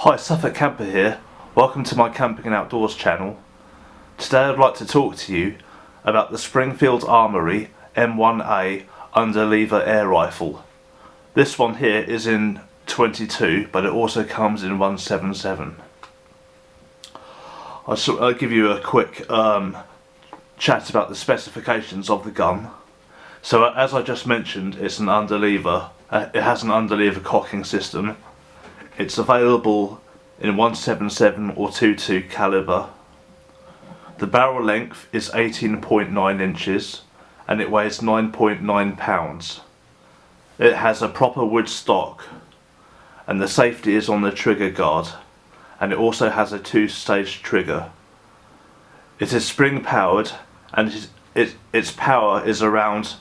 Hi, Suffolk Camper here. Welcome to my Camping and Outdoors channel. Today I'd like to talk to you about the Springfield Armory M1A underlever air rifle. This one here is in 22, but it also comes in 177. I'll give you a quick chat about the specifications of the gun. So as I just mentioned, it's an underlever. It has an underlever cocking system. It's available in 177 or 22 caliber. The barrel length is 18.9 inches and it weighs 9.9 pounds. It has a proper wood stock and the safety is on the trigger guard, and it also has a two-stage trigger. It is spring powered and its power is around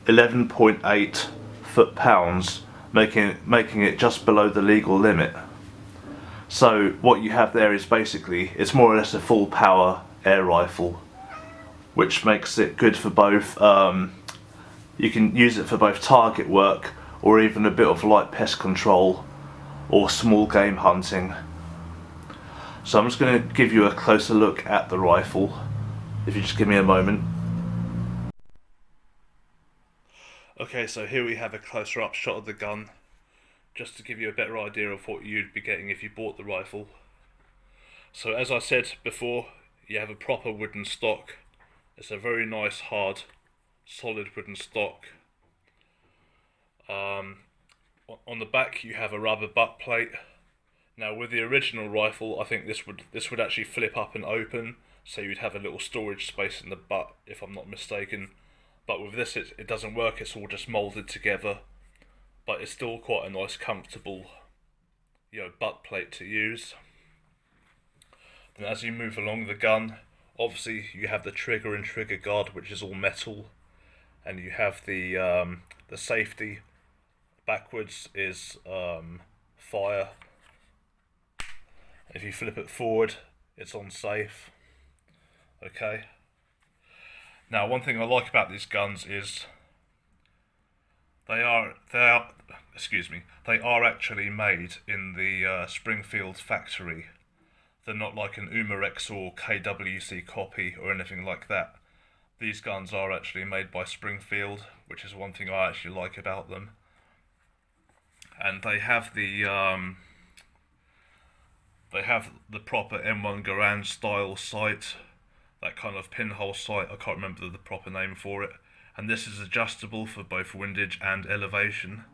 11.8 foot-pounds, making it just below the legal limit. So what you have there is basically, it's more or less a full power air rifle, which makes it good for both, you can use it for both target work or even a bit of light pest control or small game hunting. So I'm just going to give you a closer look at the rifle, if you just give me a moment. Okay, so here we have a closer up shot of the gun, just to give you a better idea of what you'd be getting if you bought the rifle. So as I said before, you have a proper wooden stock. It's a very nice, hard, solid wooden stock. On the back you have a rubber butt plate. Now with the original rifle, I think this would actually flip up and open, so you'd have a little storage space in the butt, if I'm not mistaken. But with this, it doesn't work. It's all just moulded together. But it's still quite a nice, comfortable, butt plate to use. And as you move along the gun, obviously you have the trigger and trigger guard, which is all metal, and you have the safety. Backwards is fire. If you flip it forward, it's on safe. Okay. Now, one thing I like about these guns is they are actually made in the Springfield factory. They're not like an Umarex or KWC copy or anything like that. These guns are actually made by Springfield, which is one thing I actually like about them. And they have the proper M1 Garand style sight, that kind of pinhole sight. I can't remember the proper name for it. And this is adjustable for both windage and elevation.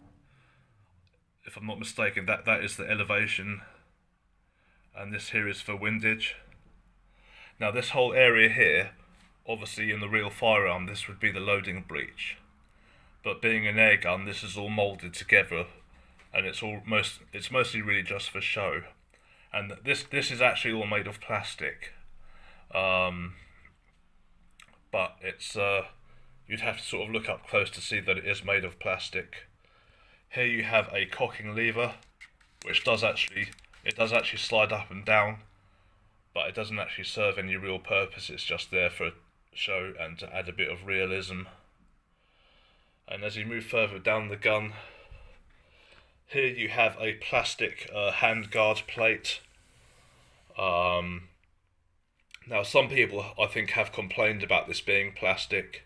If I'm not mistaken, that is the elevation, and this here is for windage. Now this whole area here, obviously in the real firearm, this would be the loading breech. But being an air gun, this is all moulded together, and it's mostly really just for show. And this is actually all made of plastic. But it's you'd have to sort of look up close to see that it is made of plastic. Here you have a cocking lever, which does actually slide up and down, but it doesn't actually serve any real purpose. It's just there for show and to add a bit of realism. And as you move further down the gun, here you have a plastic handguard plate. Now some people, I think, have complained about this being plastic,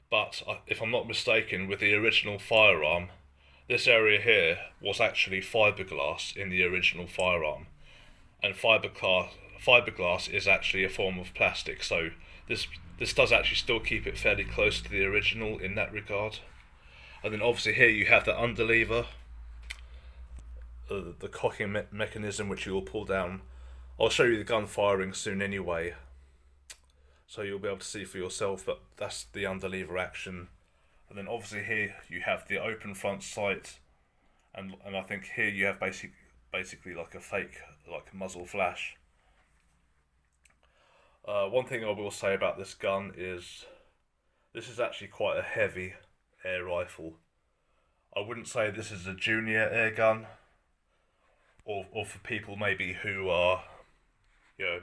but if I'm not mistaken, with the original firearm, this area here was actually fiberglass in the original firearm, and fiberglass is actually a form of plastic, so this does actually still keep it fairly close to the original in that regard. And then obviously here you have the underlever, the cocking mechanism, which you will pull down. I'll show you the gun firing soon anyway, so you'll be able to see for yourself, but that's the underlever action. And then obviously here you have the open front sight, and I think here you have basically like a fake muzzle flash. One thing I will say about this gun is this is actually quite a heavy air rifle. I wouldn't say this is a junior air gun, or for people maybe who are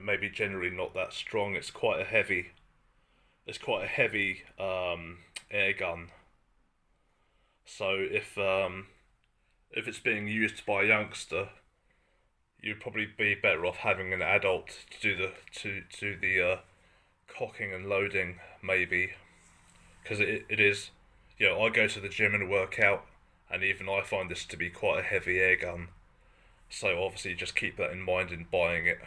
maybe generally not that strong. It's quite a heavy air gun. So if it's being used by a youngster, you'd probably be better off having an adult to do the cocking and loading, maybe, because it is, you know, I go to the gym and work out, and even I find this to be quite a heavy air gun. So obviously just keep that in mind in buying it.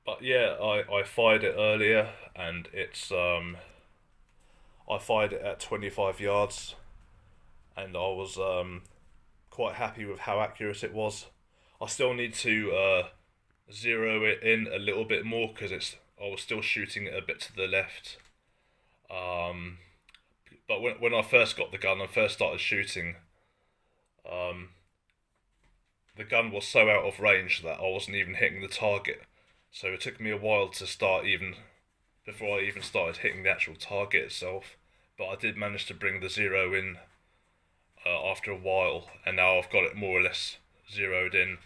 But yeah, I fired it earlier, and it's I fired it at 25 yards, and I was quite happy with how accurate it was. I still need to zero it in a little bit more because I was still shooting it a bit to the left. But when I first got the gun and first started shooting, the gun was so out of range that I wasn't even hitting the target. So it took me a while to start before I even started hitting the actual target itself. But I did manage to bring the zero in after a while, and now I've got it more or less zeroed in.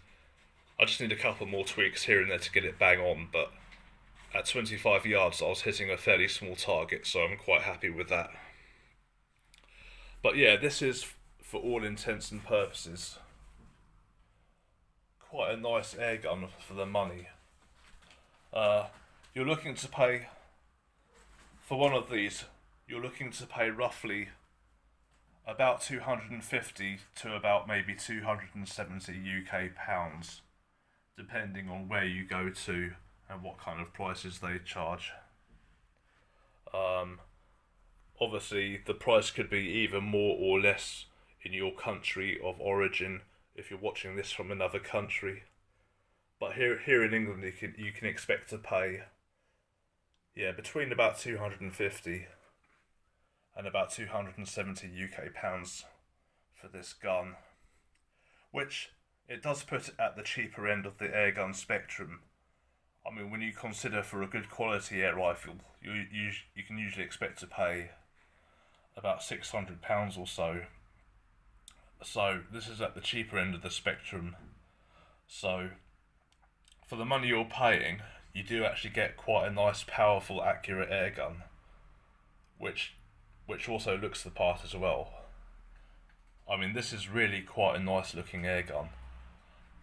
I just need a couple more tweaks here and there to get it bang on, but at 25 yards I was hitting a fairly small target, so I'm quite happy with that. But yeah, this is, for all intents and purposes, quite a nice air gun for the money. You're looking to pay, for one of these, you're looking to pay roughly about 250 to about maybe 270 UK pounds, depending on where you go to and what kind of prices they charge. Obviously, the price could be either more or less in your country of origin if you're watching this from another country. But here in England, you can expect to pay, yeah, between about 250 and about 270 UK pounds for this gun, which it does put it at the cheaper end of the airgun spectrum. I mean, when you consider for a good quality air rifle, you can usually expect to pay about £600 or so. So this is at the cheaper end of the spectrum. So for the money you're paying, you do actually get quite a nice, powerful, accurate air gun, which also looks the part as well. I mean, this is really quite a nice looking air gun.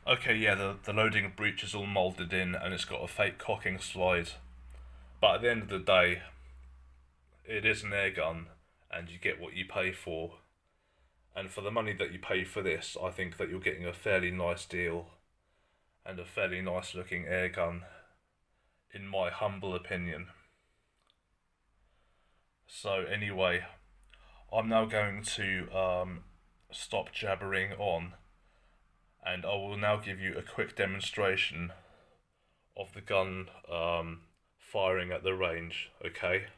Okay, yeah, the loading breech is all moulded in and it's got a fake cocking slide, but at the end of the day, it is an air gun and you get what you pay for. And for the money that you pay for this, I think that you're getting a fairly nice deal and a fairly nice looking air gun, in my humble opinion. So anyway, I'm now going to stop jabbering on, and I will now give you a quick demonstration of the gun firing at the range, okay?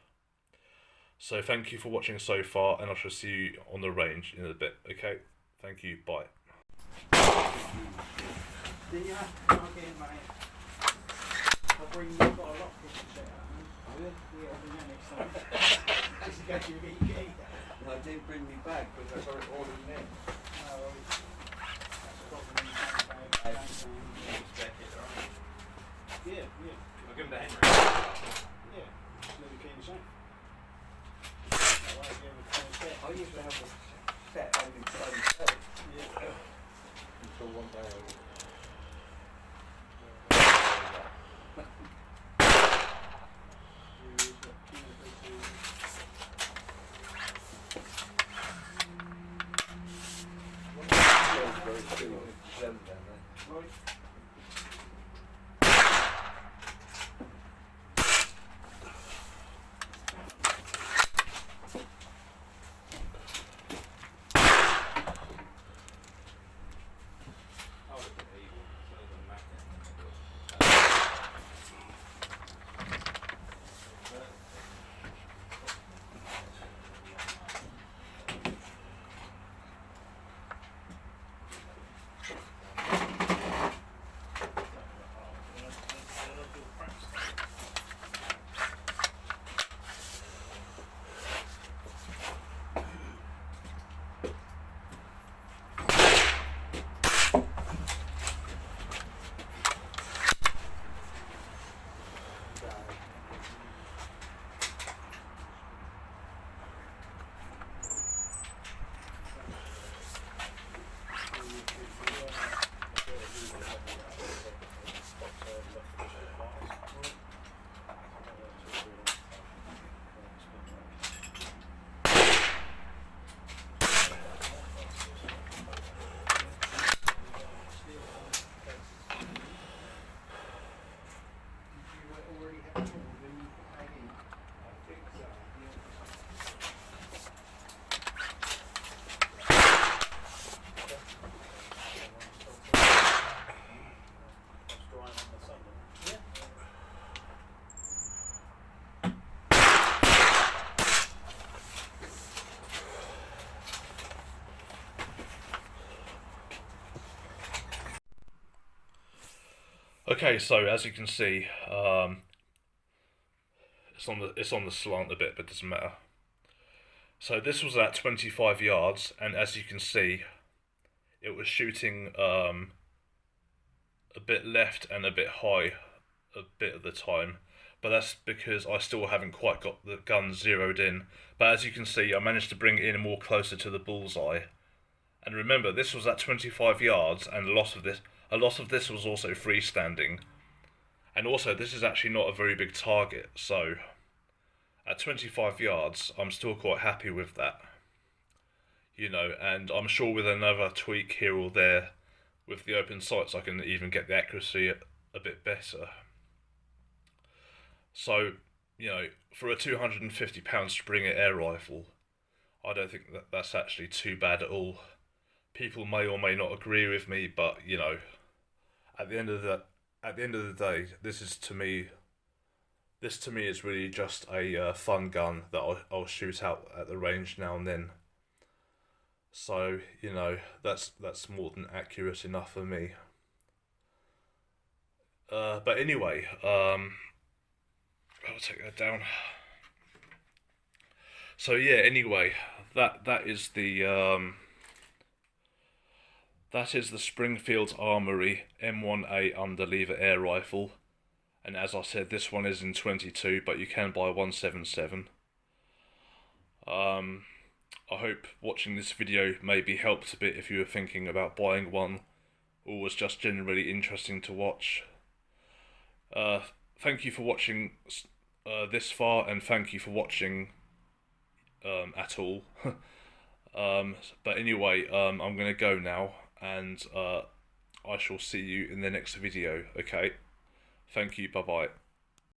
So thank you for watching so far, and I shall see you on the range in a bit, okay? Thank you, bye. Didn't you have to come again, mate? I'll bring you, I've got a lot of shit out. Yeah, I'll bring that next time. Just in case you get your key. I didn't bring me bag because I got it all in there. Oh, well, that's a problem in the bag. Yeah, yeah. I'll give him the Henry. Yeah, just leave the key in the safe. That way, yeah, with the set. I used to have a set only inside the safe. Yeah. Until one day I Right. Oh, Okay, so as you can see, it's on the slant a bit, but it doesn't matter. So this was at 25 yards, and as you can see, it was shooting a bit left and a bit high a bit of the time, but that's because I still haven't quite got the gun zeroed in. But as you can see, I managed to bring it in more closer to the bullseye. And remember, this was at 25 yards, and a lot of this was also freestanding. And also, this is actually not a very big target, so at 25 yards, I'm still quite happy with that. You know, and I'm sure with another tweak here or there, with the open sights, I can even get the accuracy a bit better. So, you know, for a £250 Springer air rifle, I don't think that's actually too bad at all. People may or may not agree with me, but you know, at the end of the day, this to me is really just a fun gun that I'll shoot out at the range now and then. So you know, that's more than accurate enough for me. But anyway, I'll take that down. So yeah, anyway, that is the Springfield Armory M1A underlever air rifle, and as I said, this one is in 22, but you can buy 177. I hope watching this video maybe helped a bit if you were thinking about buying one, or was just generally interesting to watch. Thank you for watching this far, and thank you for watching at all. But anyway, I'm going to go now, and I shall see you in the next video, okay? Thank you, bye-bye.